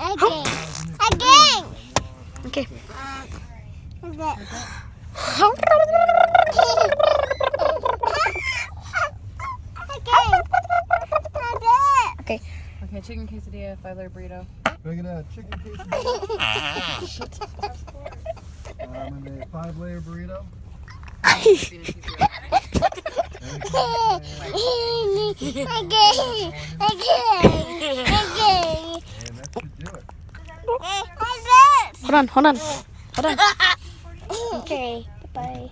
Again. Again. Okay. Okay. Okay, chicken quesadilla, 5-layer burrito. Bring it out. Chicken quesadilla. And a 5-layer burrito. And that should do it. Hold on. Okay. Bye.